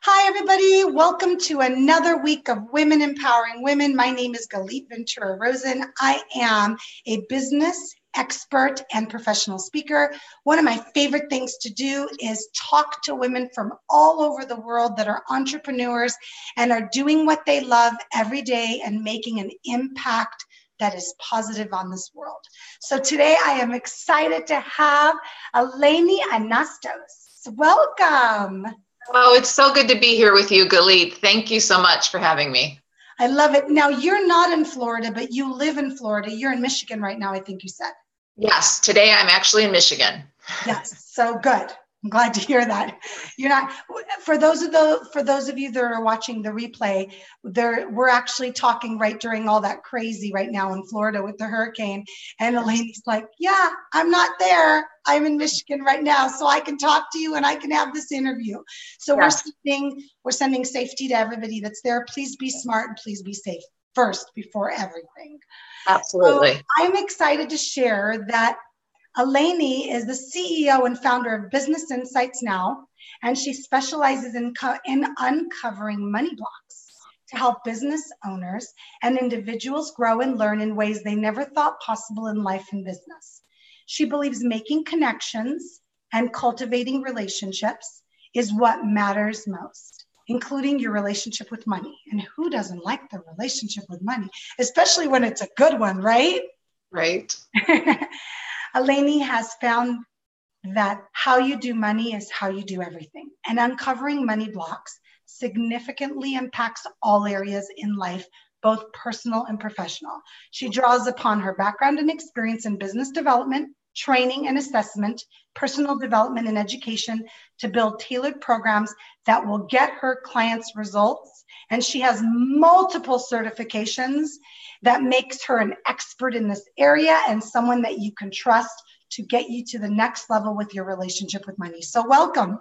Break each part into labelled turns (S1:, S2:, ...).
S1: Hi, everybody. Welcome to another week of Women Empowering Women. My name is Galit Ventura Rosen. I am a business expert and professional speaker. One of my favorite things to do is talk to women from all over the world that are entrepreneurs and are doing what they love every day and making an impact that is positive on this world. So today I am excited to have Eleni Anastos. Welcome.
S2: Oh, it's so good to be here with you, Galit. Thank you so much for having me.
S1: I love it. Now, you're not in Florida, but you live in Florida. You're in Michigan right now, I think you said.
S2: Yes, today I'm actually in Michigan.
S1: Yes, so good. I'm glad to hear that. You're not. For those of you that are watching the replay, we're actually talking right during all that crazy right now in Florida with the hurricane, and Eleni's like, "Yeah, I'm not there. I'm in Michigan right now, so I can talk to you and I can have this interview." So yes. we're sending safety to everybody that's there. Please be smart and please be safe first before everything.
S2: Absolutely.
S1: So I'm excited to share that Eleni is the CEO and founder of Business Insights Now, and she specializes in uncovering money blocks to help business owners and individuals grow and learn in ways they never thought possible in life and business. She believes making connections and cultivating relationships is what matters most, including your relationship with money. And who doesn't like the relationship with money, especially when it's a good one, right?
S2: Right.
S1: Eleni has found that how you do money is how you do everything. And uncovering money blocks significantly impacts all areas in life, both personal and professional. She draws upon her background and experience in business development, training and assessment, personal development and education to build tailored programs that will get her clients results. And she has multiple certifications that makes her an expert in this area and someone that you can trust to get you to the next level with your relationship with money. So welcome.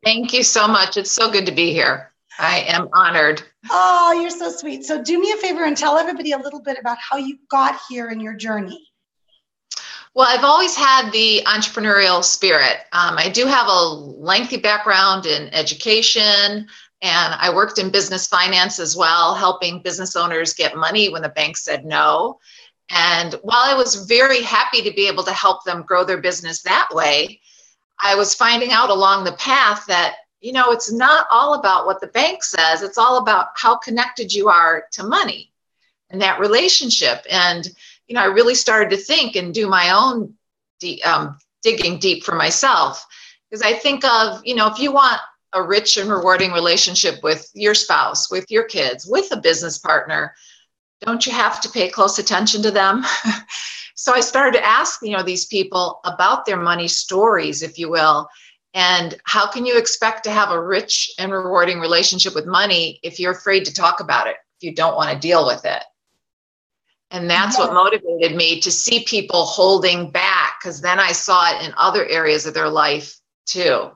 S2: Thank you so much. It's so good to be here. I am honored.
S1: Oh, you're so sweet. So do me a favor and tell everybody a little bit about how you got here in your journey.
S2: Well, I've always had the entrepreneurial spirit. I do have a lengthy background in education, and I worked in business finance as well, helping business owners get money when the bank said no. And while I was very happy to be able to help them grow their business that way, I was finding out along the path that, it's not all about what the bank says. It's all about how connected you are to money and that relationship. And I really started to think and do my own digging deep for myself, because I think of, if you want a rich and rewarding relationship with your spouse, with your kids, with a business partner, don't you have to pay close attention to them? So I started to ask, these people about their money stories, if you will, and how can you expect to have a rich and rewarding relationship with money if you're afraid to talk about it, if you don't want to deal with it? And that's what motivated me to see people holding back, because then I saw it in other areas of their life too.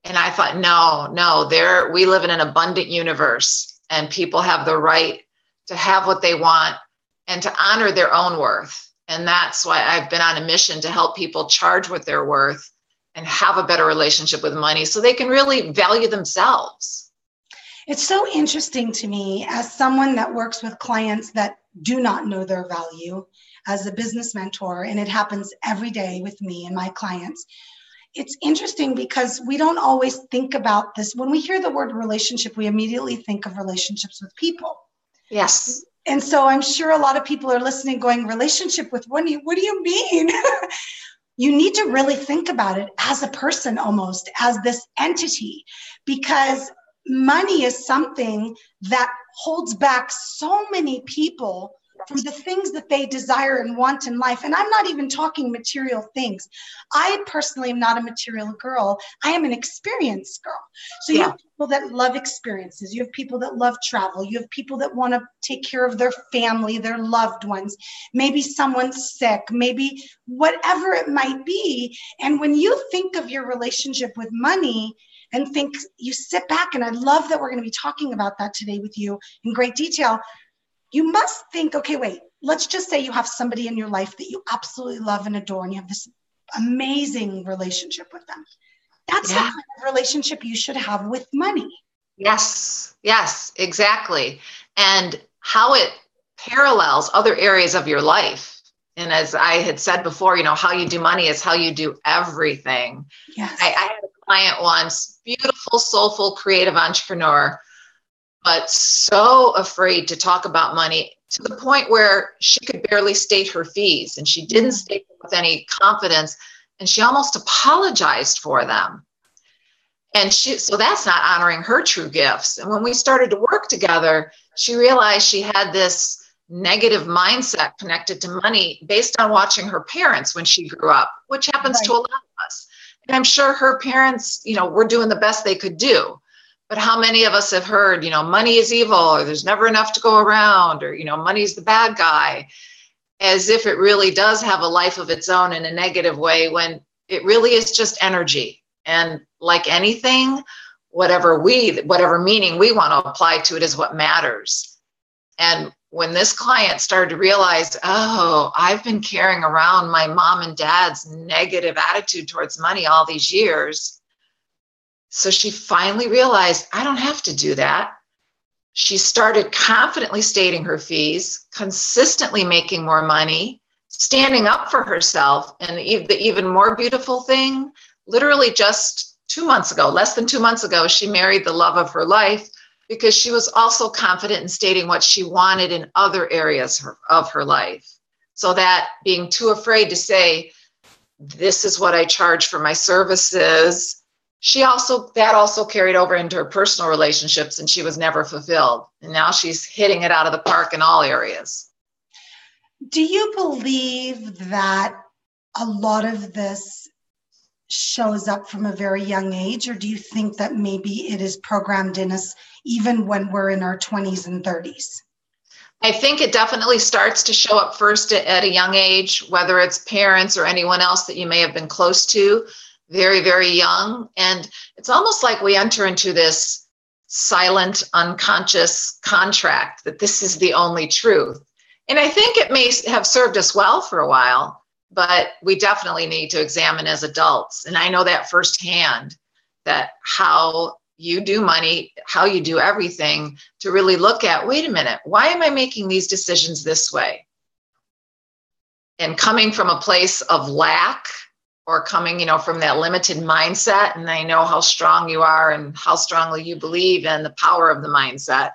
S2: And I thought, no, we live in an abundant universe, and people have the right to have what they want and to honor their own worth. And that's why I've been on a mission to help people charge what they're worth and have a better relationship with money so they can really value themselves.
S1: It's so interesting to me as someone that works with clients that do not know their value, as a business mentor, and it happens every day with me and my clients. It's interesting because we don't always think about this. When we hear the word relationship, we immediately think of relationships with people.
S2: Yes.
S1: And so I'm sure a lot of people are listening going, relationship with money? What do you mean? You need to really think about it as a person, almost as this entity, because money is something that holds back so many people from the things that they desire and want in life. And I'm not even talking material things. I personally am not a material girl. I am an experience girl. So you have people that love experiences. You have people that love travel. You have people that want to take care of their family, their loved ones. Maybe someone's sick, maybe whatever it might be. And when you think of your relationship with money, and think, you sit back, and I love that we're going to be talking about that today with you in great detail. You must think, okay, wait, let's just say you have somebody in your life that you absolutely love and adore, and you have this amazing relationship with them. That's the kind of relationship you should have with money.
S2: Yes, yes, exactly. And how it parallels other areas of your life. And as I had said before, how you do money is how you do everything.
S1: Yes.
S2: I had a client once, beautiful, soulful, creative entrepreneur, but so afraid to talk about money to the point where she could barely state her fees, and she didn't state them with any confidence, and she almost apologized for them. And so that's not honoring her true gifts. And when we started to work together, she realized she had this negative mindset connected to money based on watching her parents when she grew up, which happens to a lot of us. And I'm sure her parents, were doing the best they could do. But how many of us have heard, money is evil, or there's never enough to go around, or, money's the bad guy, as if it really does have a life of its own in a negative way, when it really is just energy. And like anything, whatever meaning we want to apply to it is what matters. And when this client started to realize, oh, I've been carrying around my mom and dad's negative attitude towards money all these years. So she finally realized, I don't have to do that. She started confidently stating her fees, consistently making more money, standing up for herself. And the even more beautiful thing, literally just 2 months ago, less than 2 months ago, she married the love of her life, because she was also confident in stating what she wanted in other areas of her life. So that being too afraid to say, this is what I charge for my services, that also carried over into her personal relationships, and she was never fulfilled. And now she's hitting it out of the park in all areas.
S1: Do you believe that a lot of this shows up from a very young age, or do you think that maybe it is programmed in us even when we're in our 20s and 30s?
S2: I think it definitely starts to show up first at a young age, whether it's parents or anyone else that you may have been close to, very, very young. And it's almost like we enter into this silent, unconscious contract that this is the only truth. And I think it may have served us well for a while, but we definitely need to examine as adults. And I know that firsthand, that how you do money, how you do everything, to really look at, wait a minute, why am I making these decisions this way? And coming from a place of lack, or coming, from that limited mindset, and I know how strong you are and how strongly you believe in the power of the mindset,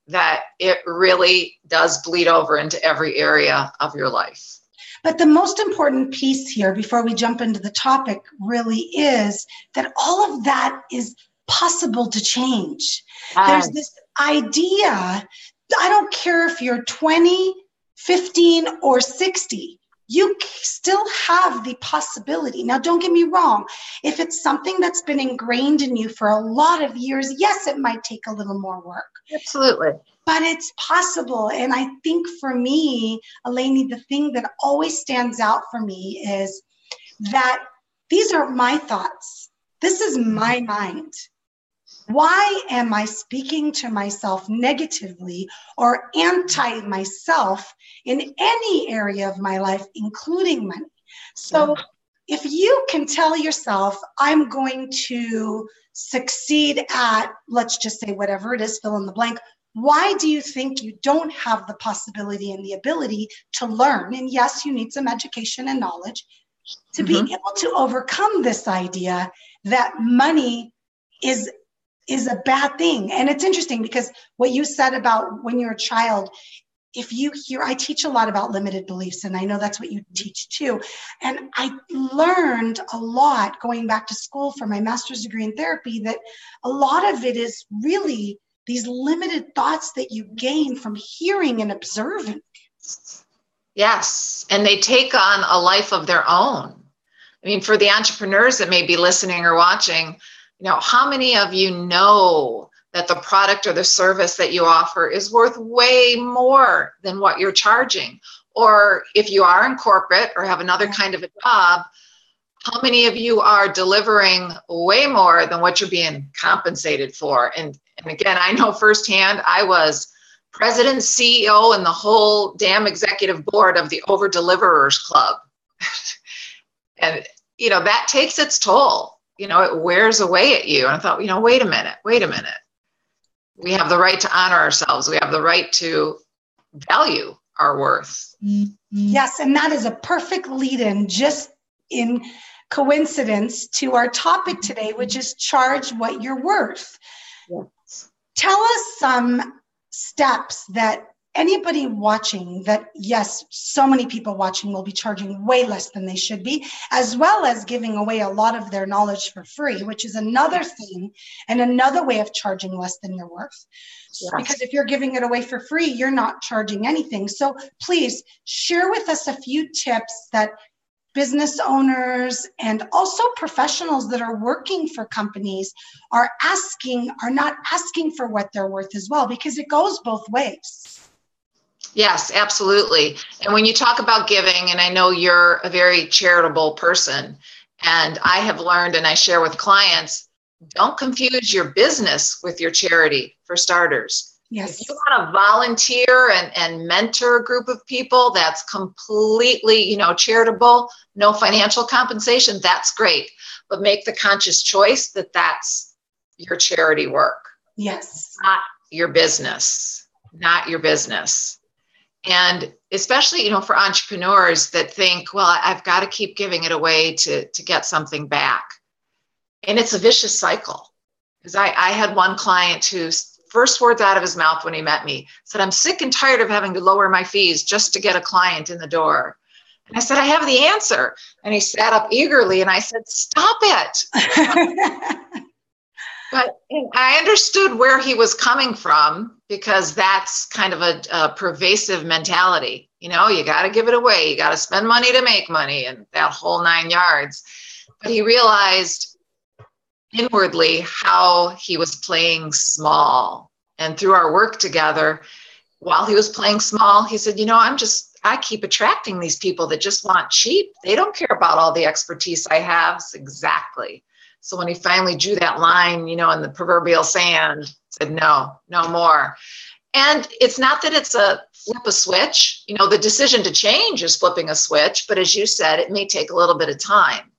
S2: that it really does bleed over into every area of your life.
S1: But the most important piece here, before we jump into the topic, really is that all of that is possible to change. There's this idea, I don't care if you're 20, 15, or 60, you still have the possibility. Now, don't get me wrong. If it's something that's been ingrained in you for a lot of years, yes, it might take a little more work.
S2: Absolutely.
S1: But it's possible. And I think for me, Eleni, the thing that always stands out for me is that these are my thoughts. This is my mind. Why am I speaking to myself negatively or anti myself in any area of my life, including money? So if you can tell yourself, I'm going to succeed at, let's just say whatever it is, fill in the blank, why do you think you don't have the possibility and the ability to learn? And yes, you need some education and knowledge to be able to overcome this idea that money is a bad thing. And it's interesting because what you said about when you're a child, if you hear, I teach a lot about limited beliefs, and I know that's what you teach too. And I learned a lot going back to school for my master's degree in therapy, that a lot of it is really these limited thoughts that you gain from hearing and observing.
S2: Yes, and they take on a life of their own. I mean, for the entrepreneurs that may be listening or watching, how many of you know that the product or the service that you offer is worth way more than what you're charging? Or if you are in corporate or have another kind of a job, how many of you are delivering way more than what you're being compensated for? And again, I know firsthand, I was president, CEO, and the whole damn executive board of the Over Deliverers Club. And, that takes its toll. it wears away at you. And I thought, wait a minute. We have the right to honor ourselves. We have the right to value our worth.
S1: Yes, and that is a perfect lead-in, just in coincidence, to our topic today, which is charge what you're worth.
S2: Yes.
S1: Tell us some steps that anybody watching, that yes, so many people watching will be charging way less than they should be, as well as giving away a lot of their knowledge for free, which is another thing and another way of charging less than your worth. Yes. Because if you're giving it away for free, you're not charging anything. So please share with us a few tips that business owners and also professionals that are working for companies are not asking for what they're worth as well, because it goes both ways.
S2: Yes, absolutely. And when you talk about giving, and I know you're a very charitable person, and I have learned, and I share with clients, don't confuse your business with your charity, for starters.
S1: Yes.
S2: If you want to volunteer and mentor a group of people, that's completely, charitable, no financial compensation, that's great. But make the conscious choice that that's your charity work.
S1: Yes.
S2: Not your business. And especially, for entrepreneurs that think, well, I've got to keep giving it away to get something back. And it's a vicious cycle. Because I had one client whose first words out of his mouth when he met me said, I'm sick and tired of having to lower my fees just to get a client in the door. And I said, I have the answer. And he sat up eagerly and I said, stop it. But I understood where he was coming from, because that's kind of a pervasive mentality. You got to give it away. You got to spend money to make money, and that whole 9 yards. But he realized inwardly how he was playing small. And through our work together, while he was playing small, he said, I keep attracting these people that just want cheap. They don't care about all the expertise I have. Exactly. So when he finally drew that line, in the proverbial sand, said, no more. And it's not that it's a flip a switch. The decision to change is flipping a switch. But as you said, it may take a little bit of time.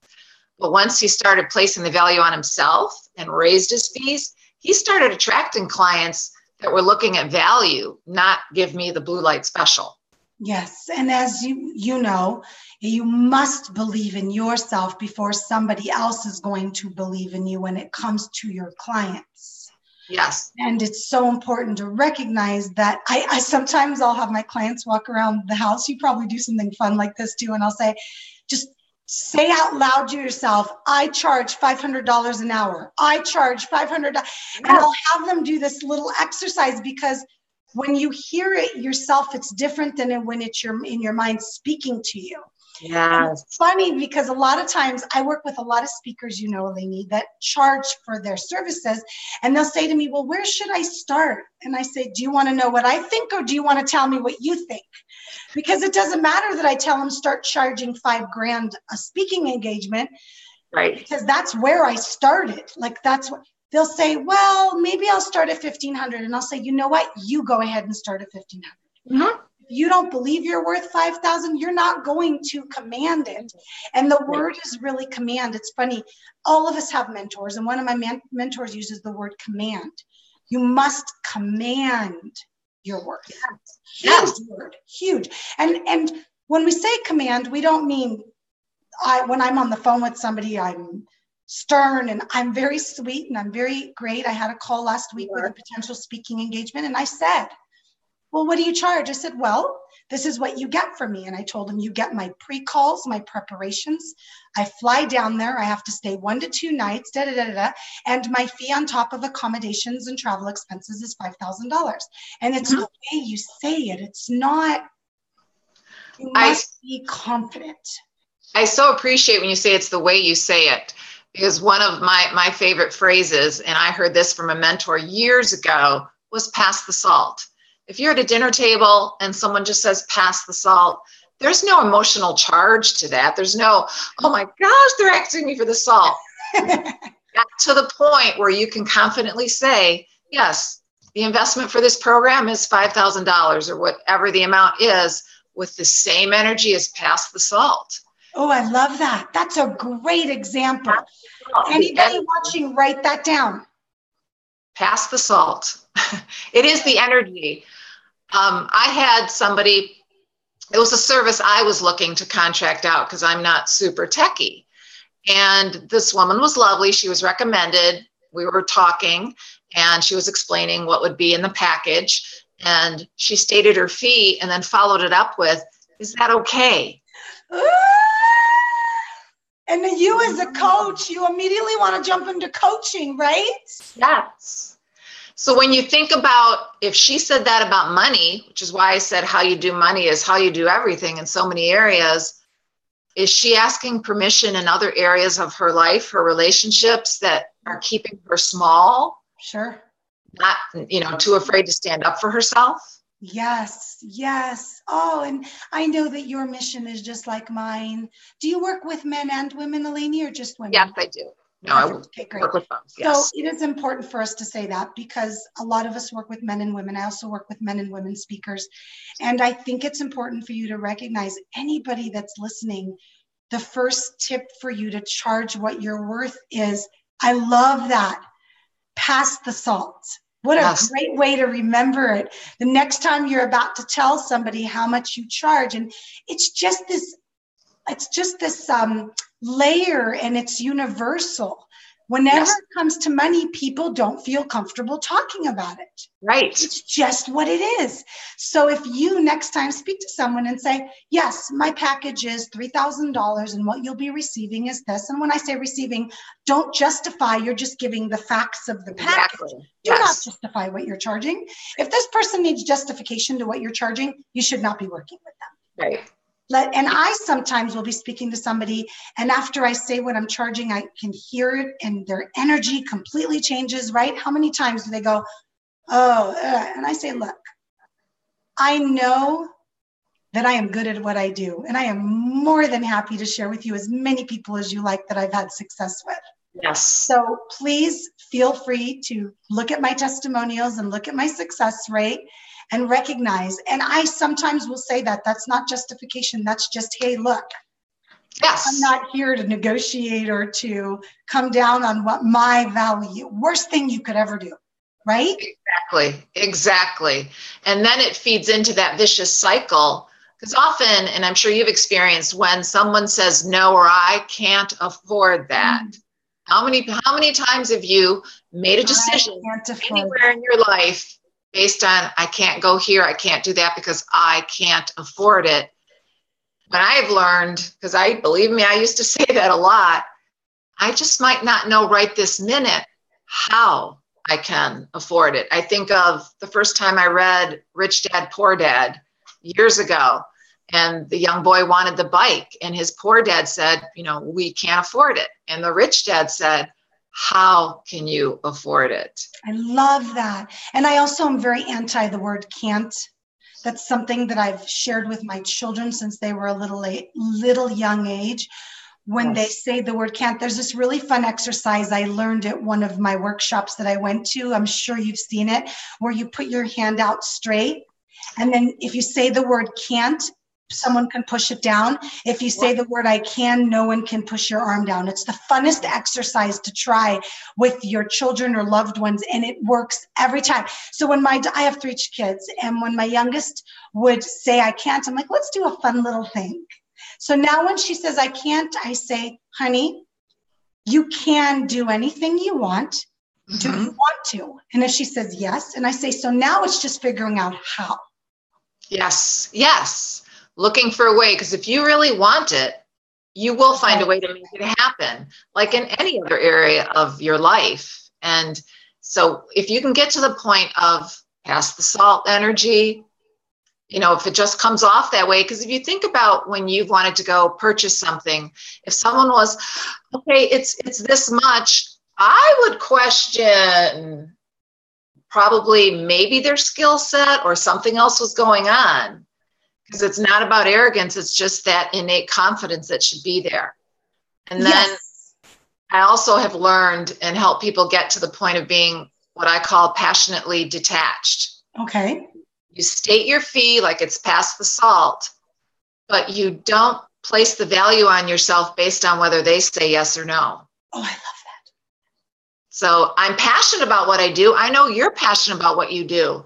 S2: But once he started placing the value on himself and raised his fees, he started attracting clients that were looking at value, not give me the blue light special.
S1: Yes. And as you know, you must believe in yourself before somebody else is going to believe in you when it comes to your clients.
S2: Yes.
S1: And it's so important to recognize that. I sometimes I'll have my clients walk around the house. You probably do something fun like this too. And I'll say, just say out loud to yourself, I charge $500 an hour. I charge $500. Yes. And I'll have them do this little exercise, because when you hear it yourself, it's different than when it's in your mind speaking to you.
S2: Yes.
S1: It's funny because a lot of times I work with a lot of speakers, Eleni, that charge for their services, and they'll say to me, well, where should I start? And I say, do you want to know what I think, or do you want to tell me what you think? Because it doesn't matter that I tell them start charging $5,000 a speaking engagement,
S2: right? Because
S1: that's where I started. Like, that's what they'll say. Well, maybe I'll start at $1,500, and I'll say, you know what? You go ahead and start at $1,500.
S2: Mm-hmm.
S1: If you don't believe you're worth $5,000, you're not going to command it. And the word is really command. It's funny. All of us have mentors, and one of my mentors uses the word command. You must command your worth.
S2: Yes.
S1: Huge word, huge. And when we say command, we don't mean when I'm on the phone with somebody, I'm stern and I'm very sweet and I'm very great. I had a call last week with a potential speaking engagement, and I said, well, what do you charge? I said, well, this is what you get from me. And I told him, you get my pre-calls, my preparations. I fly down there. I have to stay 1 to 2 nights, and my fee on top of accommodations and travel expenses is $5,000. And it's the way you say it. It's not, you must be confident.
S2: I so appreciate when you say it's the way you say it, because one of my favorite phrases, and I heard this from a mentor years ago, was pass the salt. If you're at a dinner table and someone just says, pass the salt, there's no emotional charge to that. There's no, oh my gosh, they're asking me for the salt. Got to the point where you can confidently say, yes, the investment for this program is $5,000 or whatever the amount is, with the same energy as pass the salt.
S1: Oh, I love that. That's a great example.
S2: Oh,
S1: Anybody watching, write that down.
S2: Pass the salt. It is the energy. I had somebody, it was a service I was looking to contract out because I'm not super techie. And this woman was lovely. She was recommended. We were talking and she was explaining what would be in the package. And she stated her fee and then followed it up with, "Is that okay?"
S1: And then you as a coach, you immediately want to jump into coaching, right?
S2: Yes. So when you think about, if she said that about money, which is why I said how you do money is how you do everything in so many areas, is she asking permission in other areas of her life, her relationships that are keeping her small?
S1: Sure.
S2: Not, too afraid to stand up for herself?
S1: Yes, yes. Oh, and I know that your mission is just like mine. Do you work with men and women, Eleni, or just women?
S2: Yes, I do. No, I work with both. Yes.
S1: So it is important for us to say that because a lot of us work with men and women. I also work with men and women speakers. And I think it's important for you to recognize anybody that's listening. The first tip for you to charge what you're worth is, I love that. Pass the salt. What a great way to remember it. The next time you're about to tell somebody how much you charge, and it's just this layer, and it's universal. Whenever it comes to money, people don't feel comfortable talking about it.
S2: Right.
S1: It's just what it is. So if you next time speak to someone and say, yes, my package is $3,000 and what you'll be receiving is this. And when I say receiving, don't justify, you're just giving the facts of the package.
S2: Exactly.
S1: Do not justify what you're charging. If this person needs justification to what you're charging, you should not be working with them.
S2: Right.
S1: And I sometimes will be speaking to somebody, and after I say what I'm charging, I can hear it and their energy completely changes, right? How many times do they go, and I say, look, I know that I am good at what I do, and I am more than happy to share with you as many people as you like that I've had success with.
S2: Yes.
S1: So please feel free to look at my testimonials and look at my success rate and recognize. And I sometimes will say that that's not justification. That's just, hey, look, I'm not here to negotiate or to come down on what my value, worst thing you could ever do, right?
S2: Exactly. And then it feeds into that vicious cycle. Because often, and I'm sure you've experienced, when someone says no, or I can't afford that. How many times have you made a decision anywhere in your life based on, I can't go here, I can't do that because I can't afford it? But I've learned, because believe me, I used to say that a lot, I just might not know right this minute how I can afford it. I think of the first time I read Rich Dad, Poor Dad years ago, and the young boy wanted the bike, and his poor dad said, we can't afford it. And the rich dad said, how can you afford it?
S1: I love that. And I also am very anti the word can't. That's something that I've shared with my children since they were a little young age. When they say the word can't, there's this really fun exercise I learned at one of my workshops that I went to. I'm sure you've seen it, where you put your hand out straight. And then if you say the word can't, someone can push it down. If you say the word I can, no one can push your arm down. It's the funnest exercise to try with your children or loved ones, and it works every time. So when I have 3 kids, and when my youngest would say I can't, I'm like, let's do a fun little thing. So now when she says I can't, I say, honey, you can do anything you want. Do you want to? And if she says yes, and I say, so now it's just figuring out how.
S2: Yes. Looking for a way, because if you really want it, you will find a way to make it happen, like in any other area of your life. And so if you can get to the point of pass the salt energy, if it just comes off that way, because if you think about when you've wanted to go purchase something, if someone was, okay, it's this much, I would question probably maybe their skill set or something else was going on. Because it's not about arrogance, it's just that innate confidence that should be there. And then I also have learned and helped people get to the point of being what I call passionately detached.
S1: Okay.
S2: You state your fee like it's past the salt, but you don't place the value on yourself based on whether they say yes or no.
S1: Oh, I love that.
S2: So I'm passionate about what I do. I know you're passionate about what you do.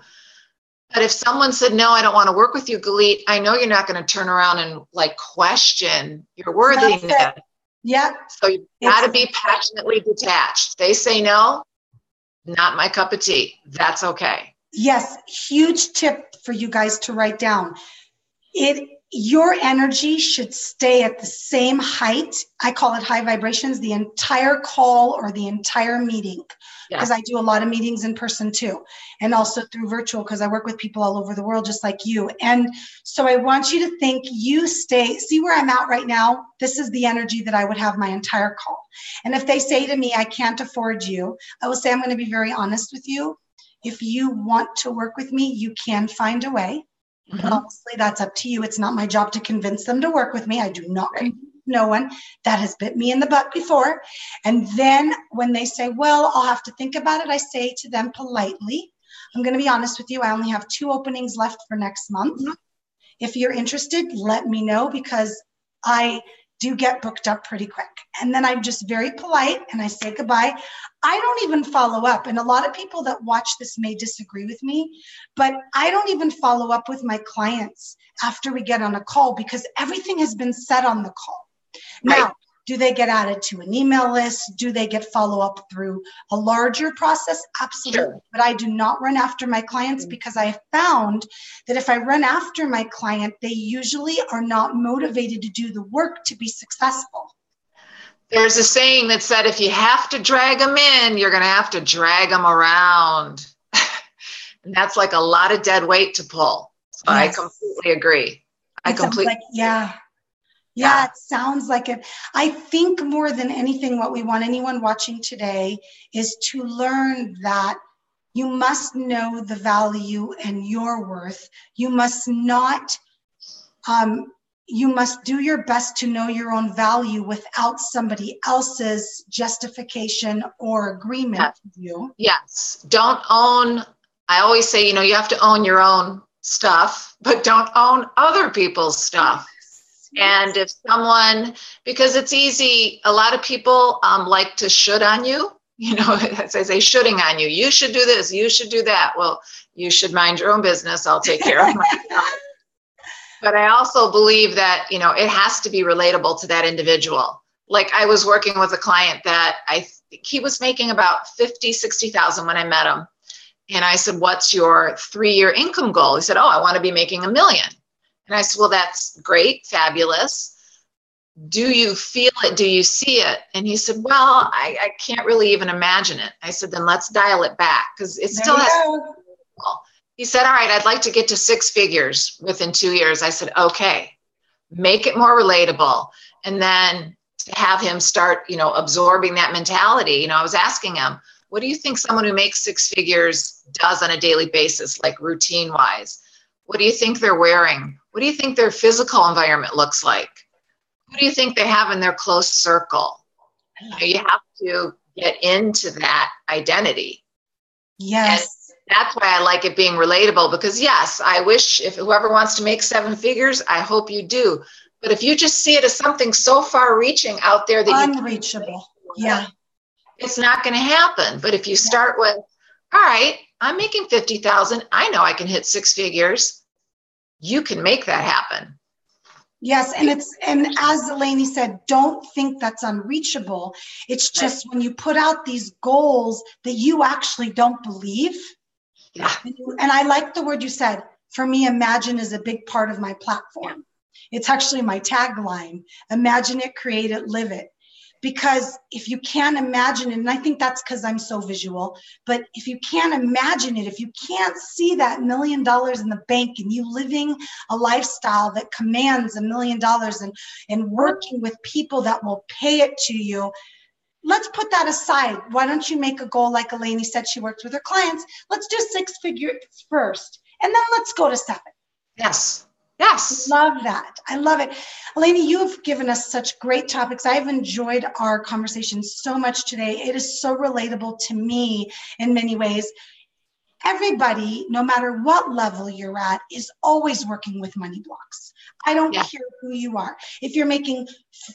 S2: But if someone said, no, I don't want to work with you, Galit, I know you're not going to turn around and like question your worthiness.
S1: Yeah.
S2: So you've got to be passionately detached. They say no, not my cup of tea. That's okay.
S1: Yes. Huge tip for you guys to write down. Your energy should stay at the same height. I call it high vibrations, the entire call or the entire meeting. Because I do a lot of meetings in person too, and also through virtual because I work with people all over the world just like you. And so I want you to think see where I'm at right now. This is the energy that I would have my entire call. And if they say to me, I can't afford you, I will say, I'm going to be very honest with you. If you want to work with me, you can find a way. But honestly, that's up to you. It's not my job to convince them to work with me. I do not convince no one. That has bit me in the butt before. And then when they say, well, I'll have to think about it, I say to them politely, I'm going to be honest with you. I only have 2 openings left for next month. If you're interested, let me know because I do get booked up pretty quick. And then I'm just very polite and I say goodbye. I don't even follow up. And a lot of people that watch this may disagree with me, but I don't even follow up with my clients after we get on a call because everything has been said on the call. Now, do they get added to an email list? Do they get follow-up through a larger process? Absolutely. Sure. But I do not run after my clients because I have found that if I run after my client, they usually are not motivated to do the work to be successful.
S2: There's a saying that said, if you have to drag them in, you're going to have to drag them around. And that's like a lot of dead weight to pull. So yes. I completely agree.
S1: Yeah, it sounds like it. I think more than anything, what we want anyone watching today is to learn that you must know the value and your worth. You must not, you must do your best to know your own value without somebody else's justification or agreement with you.
S2: Yes. I always say, you have to own your own stuff, but don't own other people's stuff. And if because it's easy, a lot of people like to should on you, as I say, shoulding on you. You should do this, you should do that. Well, you should mind your own business. I'll take care of myself. But I also believe that, it has to be relatable to that individual. Like I was working with a client that I think he was making about 50, 60,000 when I met him. And I said, what's your 3-year income goal? He said, I want to be making $1 million. And I said, well, that's great, fabulous. Do you feel it? Do you see it? And he said, well, I can't really even imagine it. I said, then let's dial it back because it still has. He said, all right, I'd like to get to 6 figures within 2 years. I said, okay, make it more relatable. And then to have him start, absorbing that mentality. I was asking him, what do you think someone who makes 6 figures does on a daily basis, like routine wise? What do you think they're wearing? What do you think their physical environment looks like? Who do you think they have in their close circle? You have to get into that identity.
S1: Yes.
S2: And that's why I like it being relatable because yes, I wish if whoever wants to make 7 figures, I hope you do. But if you just see it as something so far reaching out there that
S1: unreachable,
S2: it's not going to happen. But if you start with, all right, I'm making 50,000. I know I can hit 6 figures. You can make that happen.
S1: Yes, and as Eleni said, don't think that's unreachable. It's just when you put out these goals that you actually don't believe.
S2: Yeah.
S1: And I like the word you said. For me, imagine is a big part of my platform. It's actually my tagline. Imagine it, create it, live it. Because if you can't imagine it, and I think that's because I'm so visual, but if you can't imagine it, if you can't see that $1 million in the bank and you living a lifestyle that commands $1 million and working with people that will pay it to you, let's put that aside. Why don't you make a goal like Eleni said she works with her clients? Let's do 6 figures first, and then let's go to 7.
S2: Yes. Yes.
S1: Love that. I love it. Eleni, you've given us such great topics. I've enjoyed our conversation so much today. It is so relatable to me in many ways. everybody, no matter what level you're at, is always working with money blocks. I don't care who you are. If you're making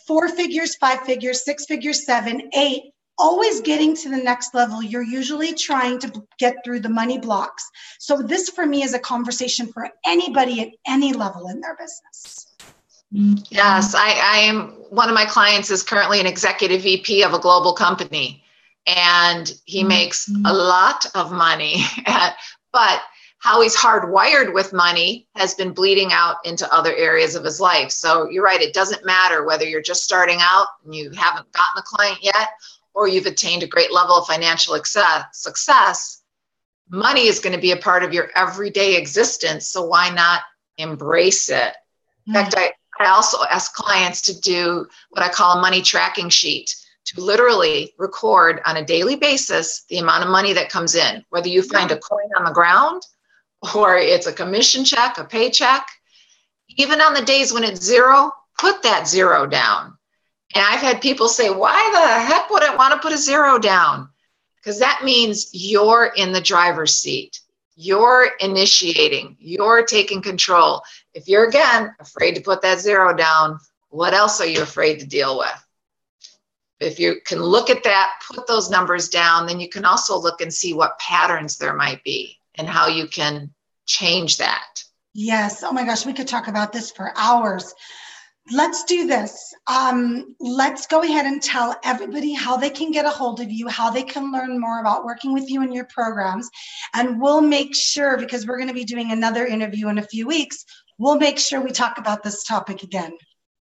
S1: 4 figures, 5 figures, 6 figures, 7, 8, always getting to the next level, you're usually trying to get through the money blocks. So this for me is a conversation for anybody at any level in their business.
S2: Yes, I am. One of my clients is currently an executive VP of a global company, and he makes a lot of money, but how he's hardwired with money has been bleeding out into other areas of his life. So you're right. It doesn't matter whether you're just starting out and you haven't gotten a client yet, or you've attained a great level of financial success. Money is going to be a part of your everyday existence. So why not embrace it? In fact, I also ask clients to do what I call a money tracking sheet, to literally record on a daily basis the amount of money that comes in, whether you find a coin on the ground or it's a commission check, a paycheck. Even on the days when it's zero, put that zero down. And I've had people say, why the heck would I want to put a zero down? Because that means you're in the driver's seat. You're initiating, you're taking control. If you're, again, afraid to put that zero down, what else are you afraid to deal with? If you can look at that, put those numbers down, then you can also look and see what patterns there might be and how you can change that.
S1: Yes. Oh my gosh, we could talk about this for hours. Let's do this. Let's go ahead and tell everybody how they can get a hold of you, how they can learn more about working with you in your programs. And we'll make sure, because we're going to be doing another interview in a few weeks, we'll make sure we talk about this topic again.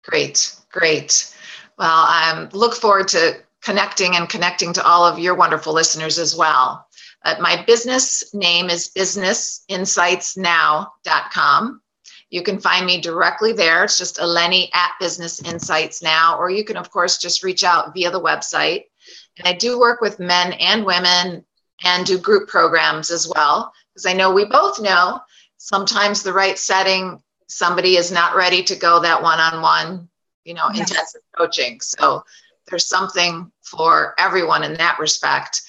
S2: Great. Well, I look forward to connecting to all of your wonderful listeners as well. My business name is businessinsightsnow.com. You can find me directly there. It's just Eleni at Business Insights Now, or you can, of course, just reach out via the website. And I do work with men and women and do group programs as well, because I know we both know sometimes the right setting, somebody is not ready to go that one-on-one, intensive coaching. So there's something for everyone in that respect.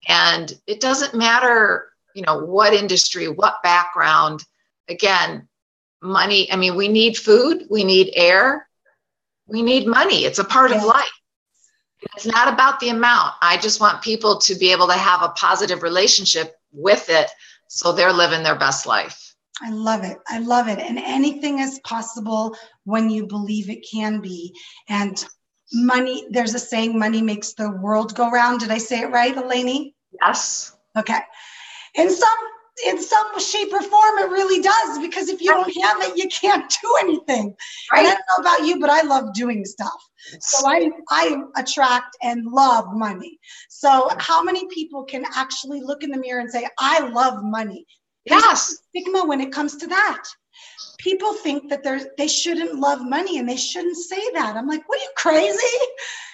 S2: And it doesn't matter, what industry, what background. Again, money, we need food, we need air, we need money. It's a part of life. It's not about the amount. I just want people to be able to have a positive relationship with it so they're living their best life.
S1: I love it. And anything is possible when you believe it can be. And money, there's a saying, money makes the world go round. Did I say it right, Eleni?
S2: Yes.
S1: Okay. In some shape or form, it really does, because if you don't have it, you can't do anything. Right. And I don't know about you, but I love doing stuff. So I attract and love money. So how many people can actually look in the mirror and say, I love money? There's stigma when it comes to that. People think that they shouldn't love money, and they shouldn't say that. I'm like, what are you, crazy?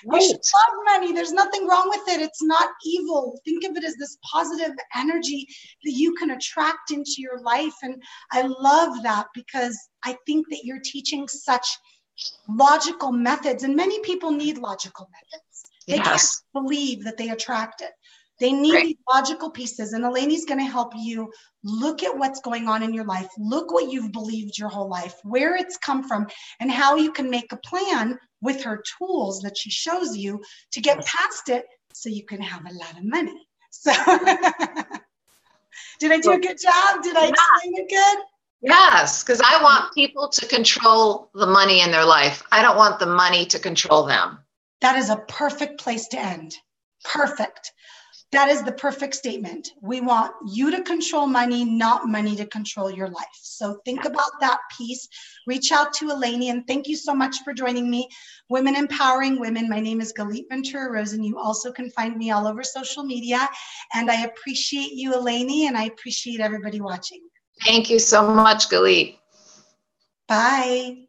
S1: Right. You should love money. There's nothing wrong with it. It's not evil. Think of it as this positive energy that you can attract into your life. And I love that, because I think that you're teaching such logical methods, and many people need logical methods. They can't believe that they attract it. They need these logical pieces, and Eleni's going to help you look at what's going on in your life, look what you've believed your whole life, where it's come from, and how you can make a plan with her tools that she shows you to get past it so you can have a lot of money. So did I do a good job? Did I explain it good?
S2: Yes, because I want people to control the money in their life. I don't want the money to control them.
S1: That is a perfect place to end. Perfect. That is the perfect statement. We want you to control money, not money to control your life. So think about that piece. Reach out to Eleni, and thank you so much for joining me. Women Empowering Women. My name is Galit Ventura-Rose, and you also can find me all over social media. And I appreciate you, Eleni, and I appreciate everybody watching.
S2: Thank you so much, Galit.
S1: Bye.